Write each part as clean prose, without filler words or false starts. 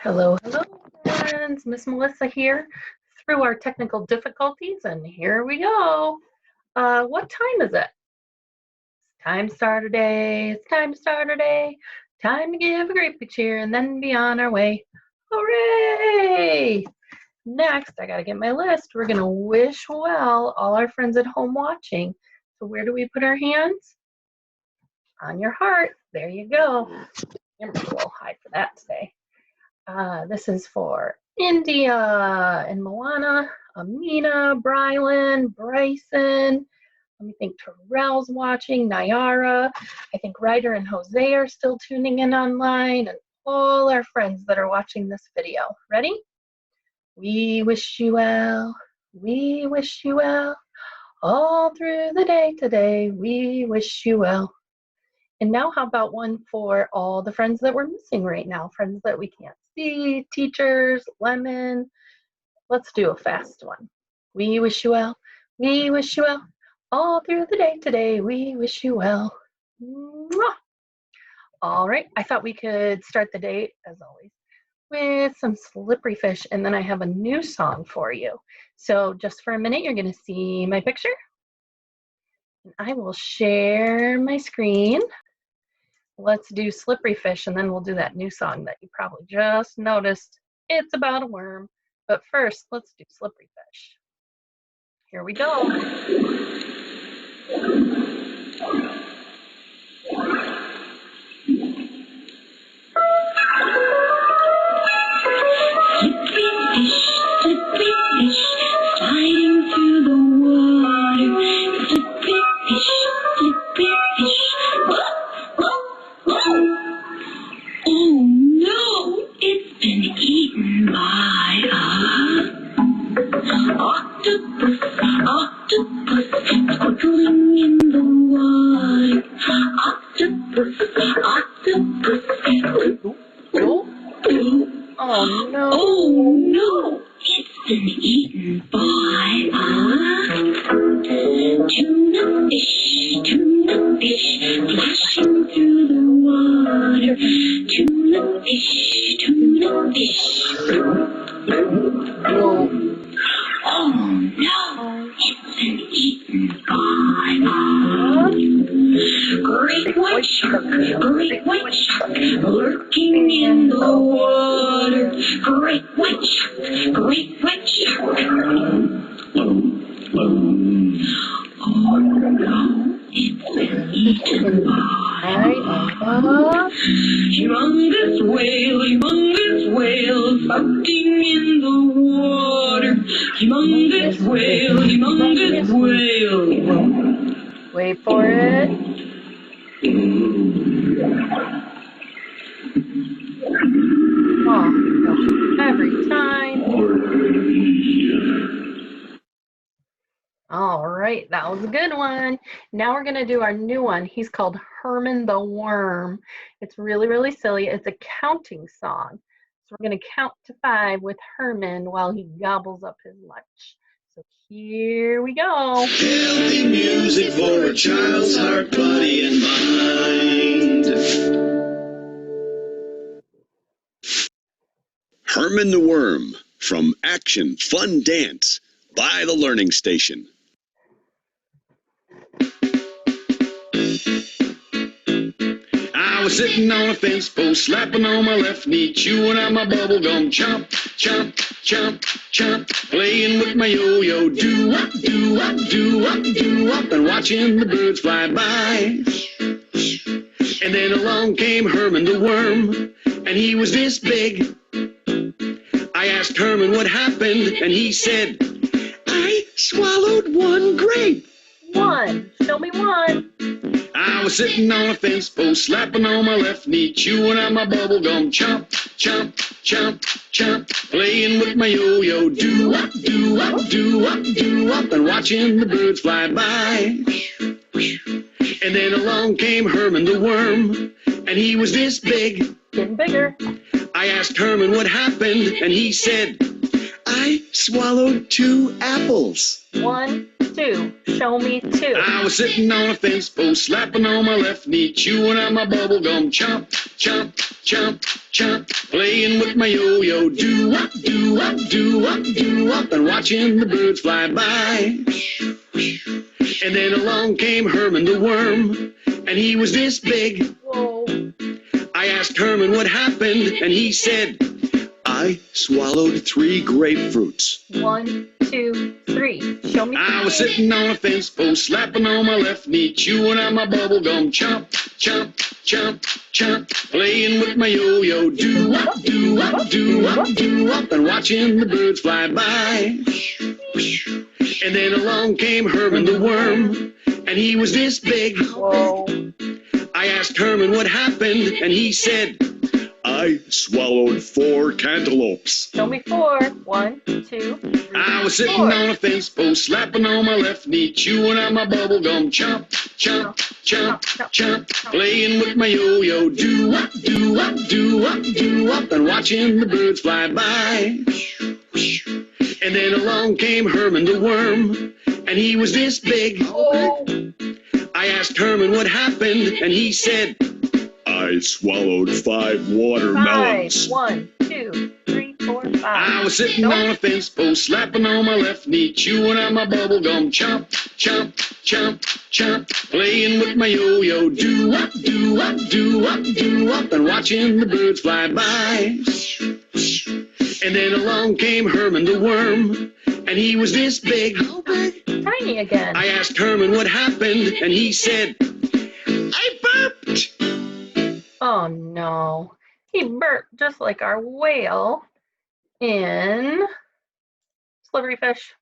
Hello, hello, friends. Miss Melissa here through our technical difficulties, and here we go. What time is it? It's time to start our day. It's time to start our day. Time to give a great big cheer and then be on our way. Hooray! Next, I got to get my list. We're going to wish well all our friends at home watching. So where do we put our hands? On your heart. There you go. Camera's a little high for that today. This is for India and Moana, Amina, Brylan, Bryson. Let me think, Terrell's watching, Nayara. I think Ryder and Jose are still tuning in online, and all our friends that are watching this video. Ready? We wish you well. We wish you well. All through the day today, we wish you well. And now how about one for all the friends that we're missing right now, friends that we can't see, teachers, Lemon. Let's do a fast one. We wish you well. We wish you well. All through the day today, we wish you well. Mwah! All right, I thought we could start the day, as always, with some Slippery Fish, and then I have a new song for you. So just for a minute, you're gonna see my picture. And I will share my screen. Let's do Slippery Fish, and then we'll do that new song that you probably just noticed. It's about a worm. But first, let's do Slippery Fish. Here we go. Slippery fish, sliding through the water. Slippery fish, slippery fish. Oh no, it's been eaten by a octopus. Octopus, squiggling in the water. Octopus, octopus. Oh no. Oh no, it's been eaten by a tuna fish, flashing through the water. Tuna fish. Oh no, it's been eaten by a great white shark, lurking in the water. Great white shark. Oh no, it's been eaten by humongous whale, floating in the water. Humongous whale. Wait for it. Oh, every time. All right, that was a good one. Now we're going to do our new one. He's called Herman the Worm. It's really, really silly. It's a counting song. So we're going to count to 5 with Herman while he gobbles up his lunch. So here we go. Healthy music for a child's heart, body, and mind. Herman the Worm, from Action, Fun, Dance, by the Learning Station. I was sitting on a fence post, slapping on my left knee, chewing on my bubble gum, chomp, chomp, chomp, chomp, playing with my yo-yo, do-wop, do-wop, do-wop, do-wop, and watching the birds fly by. And then along came Herman the Worm, and he was this big. I asked Herman what happened, and he said, I swallowed one grape. One. Show me one. I was sitting on a fence post, slapping on my left knee, chewing on my bubble gum, chomp, chomp, chomp, chomp, playing with my yo-yo, do-wop, do-wop, do-wop, do-wop, and watching the birds fly by. And then along came Herman the Worm, and he was this big. Getting bigger. I asked Herman what happened, and he said, I swallowed 2 apples. 1, 2. Show me 2. I was sitting on a fence post, slapping on my left knee, chewing on my bubble gum, chomp, chomp, chomp, chomp, playing playing with my yo-yo, do-wop, do-wop, do-wop, do-wop, and watching the birds fly by. And then along came Herman the worm, and he was this big. Whoa. I asked Herman what happened, and he said, I swallowed 3 grapefruits. 1, 2, 3. Show me. I was sitting on a fence post, slapping on my left knee, chewing on my bubble gum, chomp, chomp, chomp, chomp, playing with my yo-yo, do-wop, do-wop, do-wop, do-wop, and watching the birds fly by. And then along came Herman the worm, and he was this big. Whoa. I asked Herman what happened, and he said, I swallowed 4 cantaloupes. Show me 4. 1, 2, 3. I was sitting 4. on a fence post, slapping on my left knee, chewing on my bubble gum, chomp, chomp, chomp, chomp, playing with my yo-yo, do-wop, do-wop, do-wop, do-wop, and watching the birds fly by. And then along came Herman the worm, and he was this big. Whoa. I asked Herman what happened, and he said, I swallowed 5 watermelons. 5. 1, 2, 3, 4, 5. I was sitting on a fence post, slapping on my left knee, chewing on my bubble gum, chomp, chomp, chomp, chomp, playing with my yo-yo, do-wop, do-wop, do-wop, do-wop, and watching the birds fly by. And then along came Herman the worm, and he was this big. Tiny again. I asked Herman what happened, and he said, I burped. Oh no. He burped just like our whale in Slippery Fish.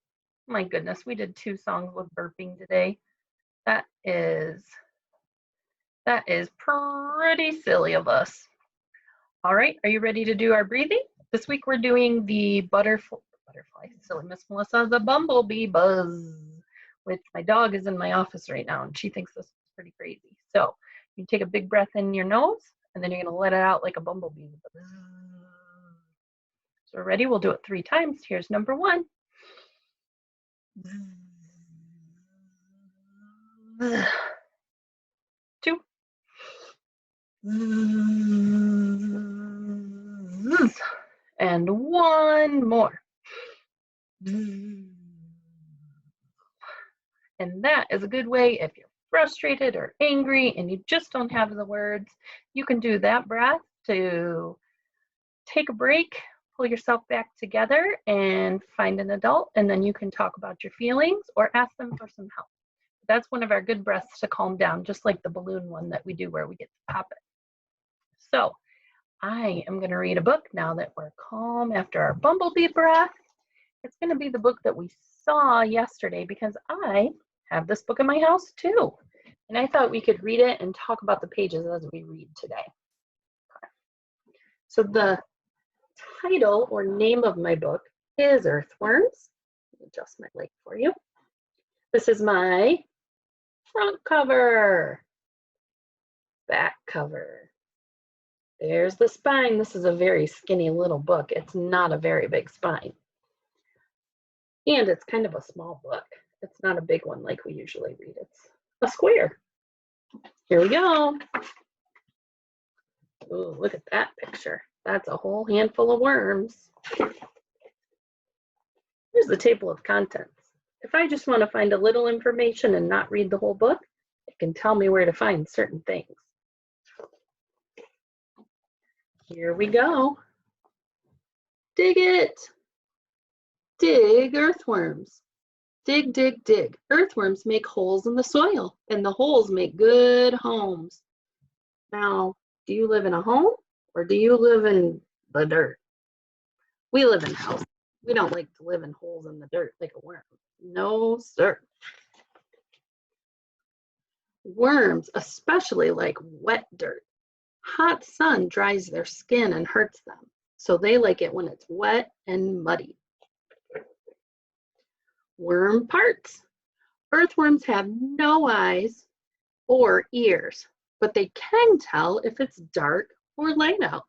My goodness, we did 2 songs with burping today. That is pretty silly of us. All right, are you ready to do our breathing? This week we're doing the butterfly, silly Miss Melissa, the bumblebee buzz, which my dog is in my office right now and she thinks this is pretty crazy. So you take a big breath in your nose and then you're gonna let it out like a bumblebee. So we're ready, we'll do it 3 times. Here's number 1. Two. And 1 more. And that is a good way if you're frustrated or angry and you just don't have the words. You can do that breath to take a break, pull yourself back together and find an adult, and then you can talk about your feelings or ask them for some help. That's one of our good breaths to calm down, just like the balloon one that we do where we get to pop it. So I am going to read a book now that we're calm after our bumblebee breath. It's going to be the book that we saw yesterday because I have this book in my house too. And I thought we could read it and talk about the pages as we read today. So the title or name of my book is Earthworms. Let me adjust my light for you. This is my front cover, back cover. There's the spine. This is a very skinny little book. It's not a very big spine. And it's kind of a small book. It's not a big one like we usually read. It's a square. Here we go. Ooh, look at that picture. That's a whole handful of worms. Here's the table of contents. If I just want to find a little information and not read the whole book, it can tell me where to find certain things. Here we go. Dig it. Dig earthworms. Dig, dig, dig. Earthworms make holes in the soil, and the holes make good homes. Now, do you live in a home, or do you live in the dirt? We live in houses. We don't like to live in holes in the dirt like a worm. No, sir. Worms especially like wet dirt. Hot sun dries their skin and hurts them, so they like it when it's wet and muddy. Worm parts. Earthworms have no eyes or ears, but they can tell if it's dark or light out.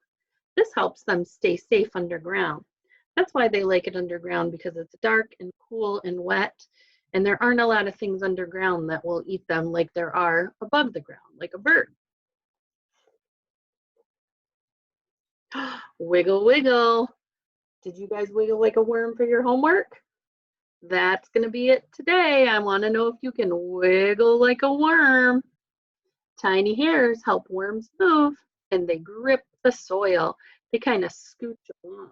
This helps them stay safe underground. That's why they like it underground, because it's dark and cool and wet, and there aren't a lot of things underground that will eat them like there are above the ground, like a bird. Wiggle, wiggle. Did you guys wiggle like a worm for your homework? That's going to be it today. I want to know if you can wiggle like a worm. Tiny hairs help worms move, and they grip the soil. They kind of scooch along.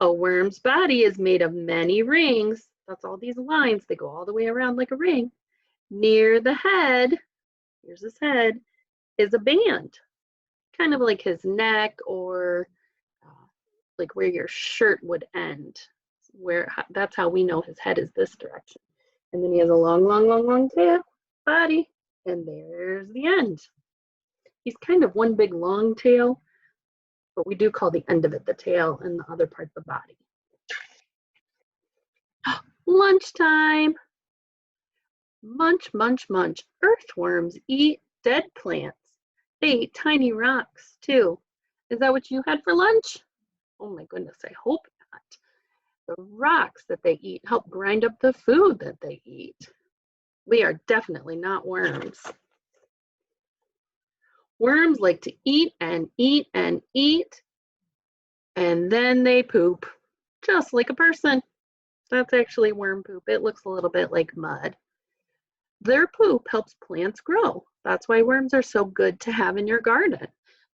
A worm's body is made of many rings. That's all these lines. They go all the way around like a ring. Near the head, here's his head, is a band, kind of like his neck or like where your shirt would end. That's how we know his head is this direction. And then he has a long, long, long, long tail, body, and there's the end. He's kind of one big long tail, but we do call the end of it the tail and the other part the body. Lunchtime. Munch, munch, munch. Earthworms eat dead plants. They eat tiny rocks too. Is that what you had for lunch? Oh my goodness, I hope not. The rocks that they eat help grind up the food that they eat. We are definitely not worms. Worms like to eat and eat and eat, and then they poop, just like a person. That's actually worm poop. It looks a little bit like mud. Their poop helps plants grow. That's why worms are so good to have in your garden.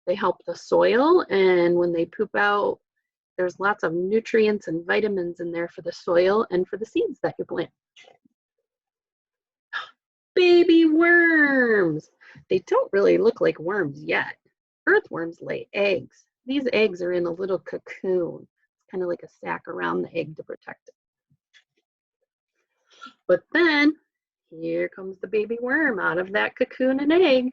They help the soil, and when they poop out, there's lots of nutrients and vitamins in there for the soil and for the seeds that you plant. Baby worms. They don't really look like worms yet. Earthworms lay eggs. These eggs are in a little cocoon. It's kind of like a sack around the egg to protect it. But then here comes the baby worm out of that cocoon and egg.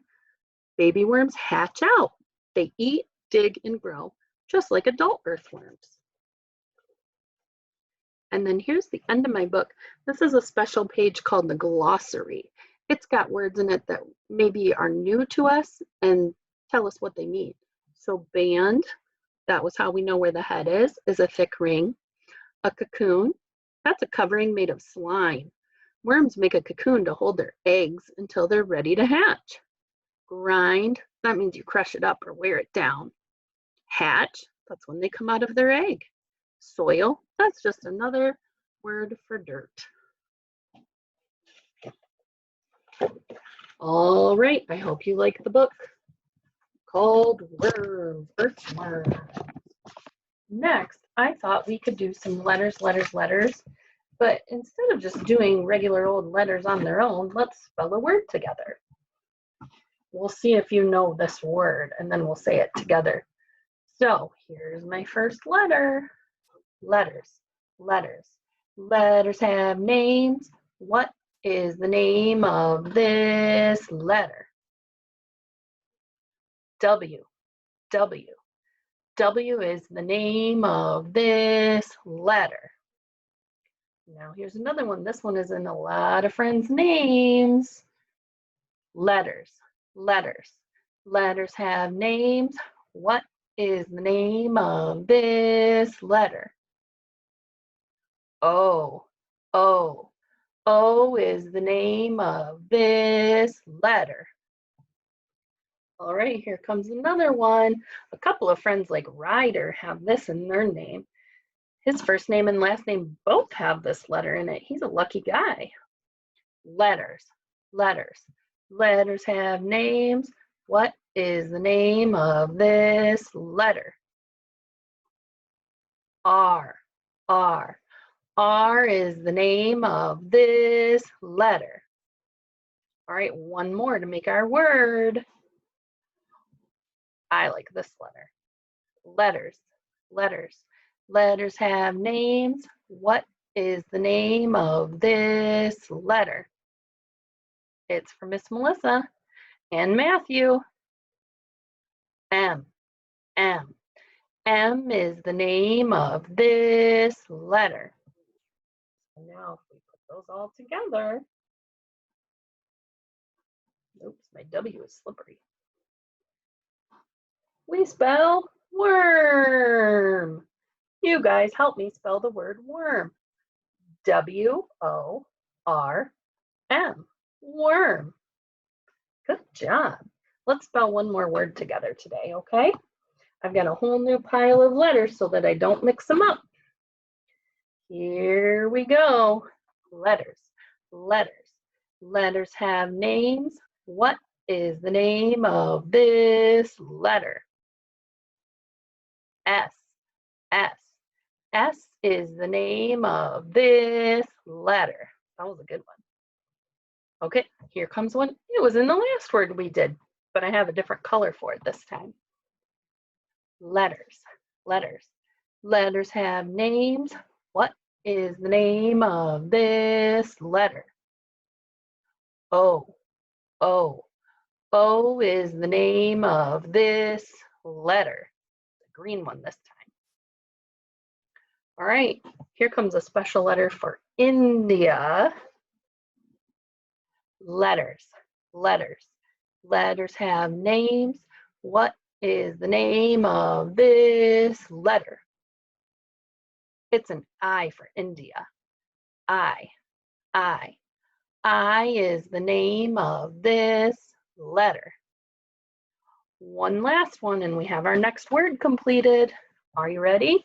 Baby worms hatch out. They eat, dig, and grow, just like adult earthworms. And then here's the end of my book. This is a special page called the glossary. It's got words in it that maybe are new to us and tell us what they mean. So band, that was how we know where the head is a thick ring. A cocoon, that's a covering made of slime. Worms make a cocoon to hold their eggs until they're ready to hatch. Grind, that means you crush it up or wear it down. Hatch, that's when they come out of their egg. Soil, that's just another word for dirt. All right, I hope you like the book called Worms, Earthworms. Next, I thought we could do some letters, but instead of just doing regular old letters on their own, let's spell a word together. We'll see if you know this word, and then we'll say it together. So here's my first letter. Letters, letters. Letters have names. What is the name of this letter? W, W. W is the name of this letter. Now here's another one. This one is in a lot of friends' names. Letters, letters. Letters have names. What is the name of this letter? O, O. O is the name of this letter. All right, here comes another one. A couple of friends like Ryder have this in their name. His first name and last name both have this letter in it. He's a lucky guy. Letters, letters. Letters have names. What is the name of this letter? R, R. R is the name of this letter. All right, one more to make our word. I like this letter. Letters, letters. Letters have names. What is the name of this letter? It's for Miss Melissa and Matthew. M, M. M is the name of this letter. Now, if we put those all together, oops, my W is slippery. We spell worm. You guys help me spell the word worm. W-O-R-M, worm. Good job. let's spell one more word together today, okay? I've got a whole new pile of letters so that I don't mix them up. Here we go. Letters, letters. Letters have names. What is the name of this letter? S, S. S is the name of this letter. That was a good one. Okay, here comes one. It was in the last word we did, but I have a different color for it this time. Letters, letters. Letters have names. What is the name of this letter? O, O. O is the name of this letter. The green one this time. All right, here comes a special letter for India. Letters, letters. Letters have names. What is the name of this letter? It's an I for India. I. I is the name of this letter. One last one and we have our next word completed. Are you ready?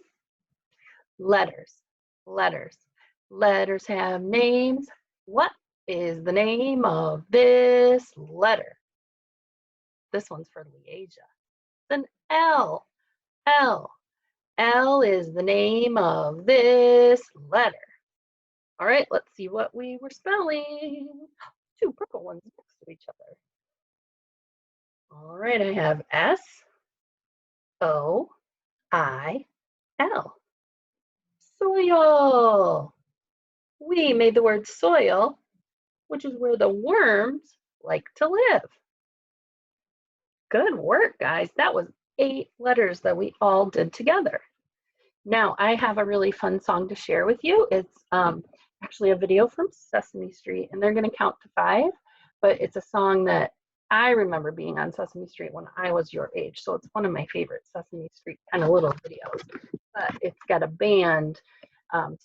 Letters, letters. Letters have names. What is the name of this letter? This one's for Leasia. It's an L, L. L is the name of this letter. All right, let's see what we were spelling. Two purple ones next to each other. All right, I have S-O-I-L. Soil. We made the word soil, which is where the worms like to live. Good work, guys. That was 8 letters that we all did together. Now, I have a really fun song to share with you. It's actually a video from Sesame Street, and they're going to count to 5, but it's a song that I remember being on Sesame Street when I was your age, so it's one of my favorite Sesame Street kind of little videos. But it's got a band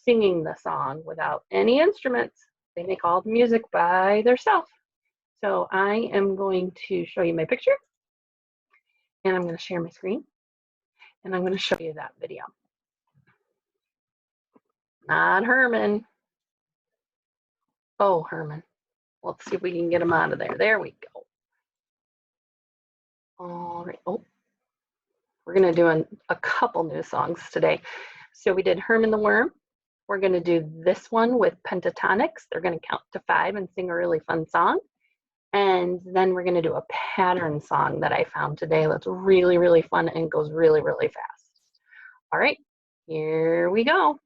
singing the song without any instruments. They make all the music by themselves. So I am going to show you my picture, and I'm going to share my screen, and I'm going to show you that video. Not Herman. Oh, Herman. Let's see if we can get him out of there. There we go. All right. Oh, we're going to do a couple new songs today. So we did Herman the Worm. We're going to do this one with Pentatonix. They're going to count to 5 and sing a really fun song. And then we're going to do a pattern song that I found today that's really, really fun and goes really, really fast. All right, here we go.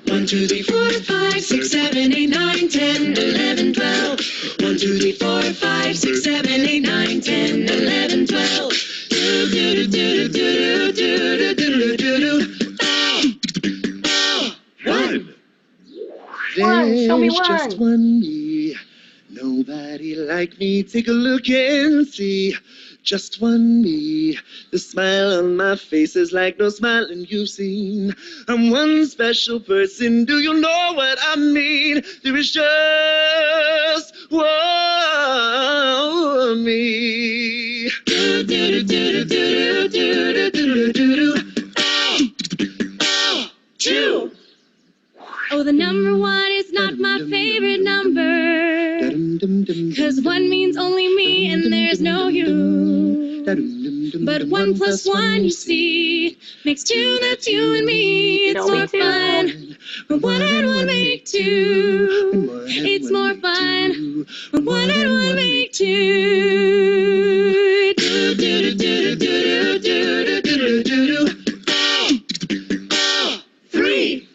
One, two, three, 4, 5, 6, 7, 8, 9, 10, 11, 12. 1, 2, 3, 4, 5, 6, 7, 8, 9, 10, 11, 12. Do do do do do do do do do do. One. Show me There's just one. one me. Nobody like me. Take a look and see. Just one me. The smile on my face is like no smiling you've seen. I'm one special person. Do you know what I mean? There is just one me. Do do do do do do do do do do. Two. Oh, the number 1 is not my favorite number, 'cause 1 means only me and there's no you. But 1 plus 1, you see, makes 2, that's you and me. It's more fun when 1 and 1 make 2. It's more fun when 1 and 1 make 2. Do do do do do do do do do. 3.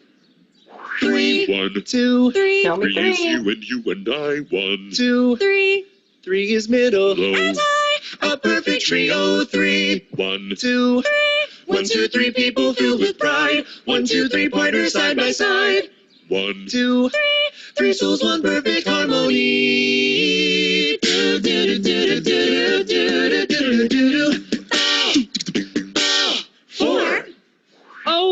3. 1, 2, 3. Show me 3 is 3. you and you and I. 1, 2, 3. 3 is middle. And Low. I. A perfect trio. 3, 1, 2, 1, 2, 3 people filled with pride. 1, 2, 3 partners side by side. 1, 2, 3 souls, 1 perfect harmony. Do do do do do do do do do do. 4.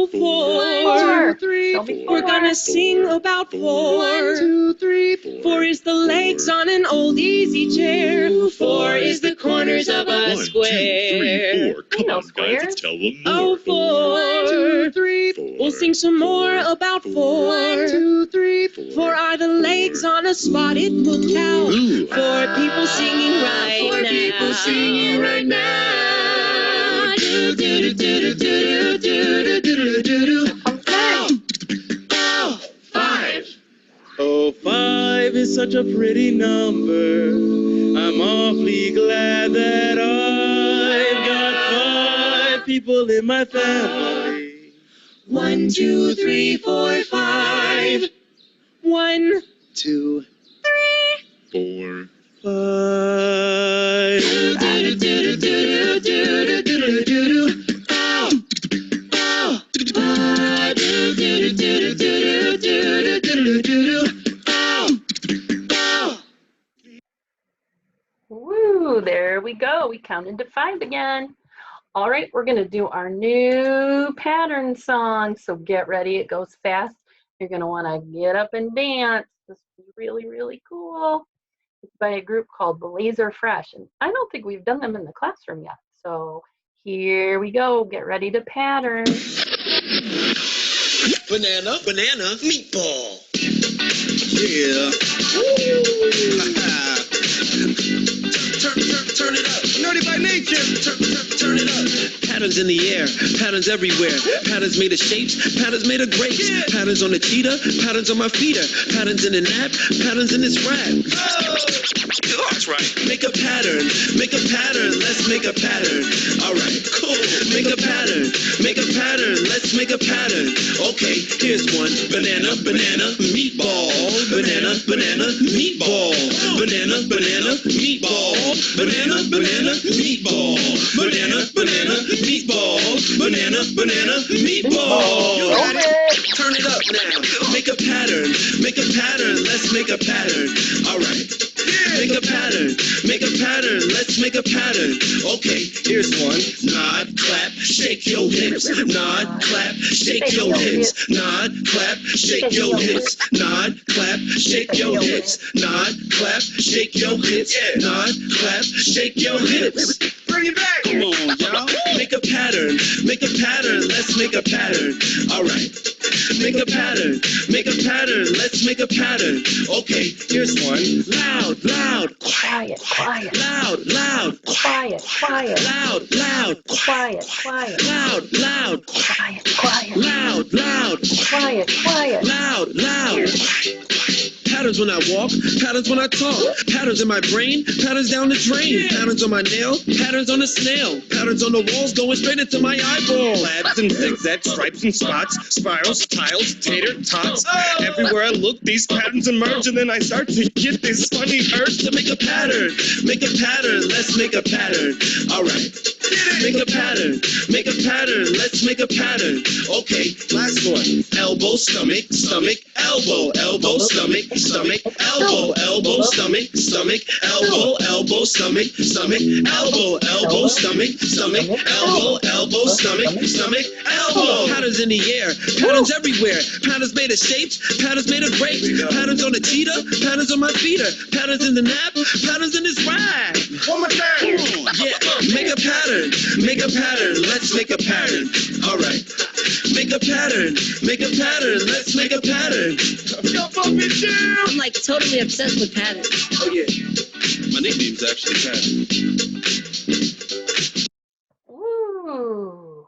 Oh, four. 1, 2, 3. Show me 4. We're gonna sing about 4. 1, 2, 3, 4. 4 is the legs on an old easy chair. 4 is the corners of a square. 1, 2, 3, 4. Come on, guys, let's tell them more. Oh, 4. 1, 2, 3, 4. We'll sing some more about 4. 1, 2, 3, 4. 4 are the legs on a spotted wood cow. 4 people singing right now. 4 people singing right now. Do do do do do do do do do do. Ow. 5. Oh, 5 is such a pretty number. I'm awfully glad that I've got 5 people in my family. 1, 2, 3, 4, 5. 1, 2, 3, 4, 5. Do do do do do do do do do. Ow. Ow. 5. Do do do do do do do do do. Ow. Ow. Woo, there we go. We counted to 5 again. All right, we're going to do our new pattern song. So get ready. It goes fast. You're going to want to get up and dance. This is really, really cool. It's by a group called Blazer Fresh. And I don't think we've done them in the classroom yet. So here we go. Get ready to pattern. Banana, banana, meatball. Yeah. Turn it up. Nerdy by nature. Turn it up. Patterns in the air, patterns everywhere. Patterns made of shapes, patterns made of grapes. Patterns on the cheetah, patterns on my feeder. Patterns in the nap, patterns in this rap. Oh, that's right. Make a pattern, let's make a pattern. All right, cool. Make a pattern, let's make a pattern. Okay, here's one. Banana, banana, meatball. Banana, banana, meatball. Banana, banana, meatball. Banana, banana, meatball. Banana, banana, meatball. Banana, banana, meatball. You got it. Turn it up now. Make a pattern, let's make a pattern. All right. Make a pattern, let's make a pattern. Okay, here's one. Nod, clap, shake your hips. Nod, clap, shake your hips. Nod, clap, shake your hips. Nod, clap, shake your hips. Nod, clap, shake your hips. Nod, clap, shake your hips. Bring it back. Come on, y'all. Make a pattern, let's make a pattern. All right. Make a pattern, let's make a pattern. Okay, here's one. Loud, loud, Quiet, quiet. loud, loud, Quiet, quiet. loud, loud, Quiet, quiet. loud, loud, Quiet, quiet. loud, loud, Quiet, quiet. loud, loud. Patterns when I walk, patterns when I talk. Patterns in my brain, patterns down the drain. Patterns on my nail, patterns on the snail. Patterns on the walls going straight into my eyeball. Labs and zigzags, stripes and spots. Spirals, tiles, tater tots. Everywhere I look, these patterns emerge, and then I start to get this funny urge to make a pattern. Make a pattern, let's make a pattern. All right. Make a pattern, let's make a pattern. Okay, last one. Elbow, stomach, stomach, elbow, elbow, stomach, stomach, elbow, elbow, stomach, stomach, elbow, elbow, stomach, stomach, elbow, elbow, stomach, stomach, elbow, elbow, stomach, stomach, elbow. Patterns in the air, patterns everywhere. Patterns made of shapes, patterns made of grapes. Patterns on the cheetah, patterns on my feeder. Patterns in the nap, patterns in this ride. One more time. Yeah, make a pattern, let's make a pattern. All right. Make a pattern, let's make a pattern. I'm like totally obsessed with patterns. Oh yeah, my nickname's actually Pattern. Ooh.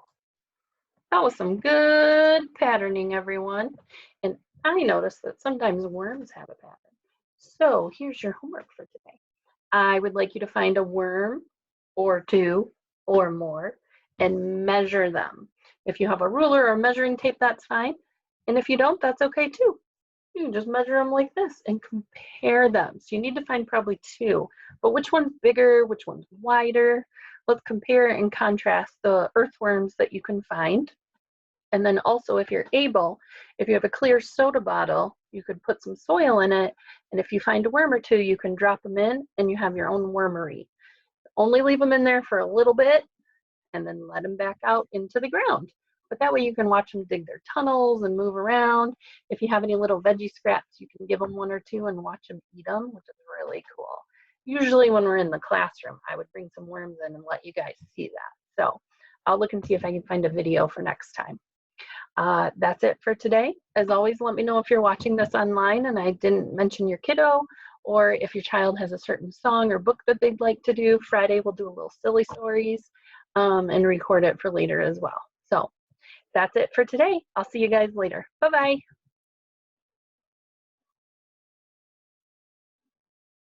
That was some good patterning, everyone. And I noticed that sometimes worms have a pattern. So here's your homework for today. I would like you to find a worm or two or more and measure them. If you have a ruler or measuring tape, that's fine. And if you don't, that's okay too. You can just measure them like this and compare them. So you need to find probably 2, but which one's bigger, which one's wider? Let's compare and contrast the earthworms that you can find. And then also, if you're able, if you have a clear soda bottle, you could put some soil in it. And if you find a worm or 2, you can drop them in and you have your own wormery. Only leave them in there for a little bit and then let them back out into the ground. But that way you can watch them dig their tunnels and move around. If you have any little veggie scraps, you can give them 1 or 2 and watch them eat them, which is really cool. Usually when we're in the classroom, I would bring some worms in and let you guys see that. So I'll look and see if I can find a video for next time. That's it for today. As always, let me know if you're watching this online and I didn't mention your kiddo, or if your child has a certain song or book that they'd like to do. Friday we'll do a little silly stories and record it for later as well. So that's it for today. I'll see you guys later. Bye-bye.